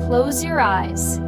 Close your eyes.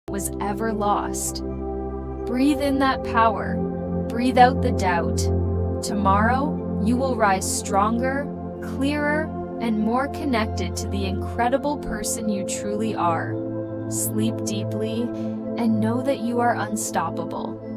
Was ever lost. Breathe in that power. Breathe out the doubt. Tomorrow, you will rise stronger, clearer, and more connected to the incredible person you truly are. Sleep deeply and know that you are unstoppable.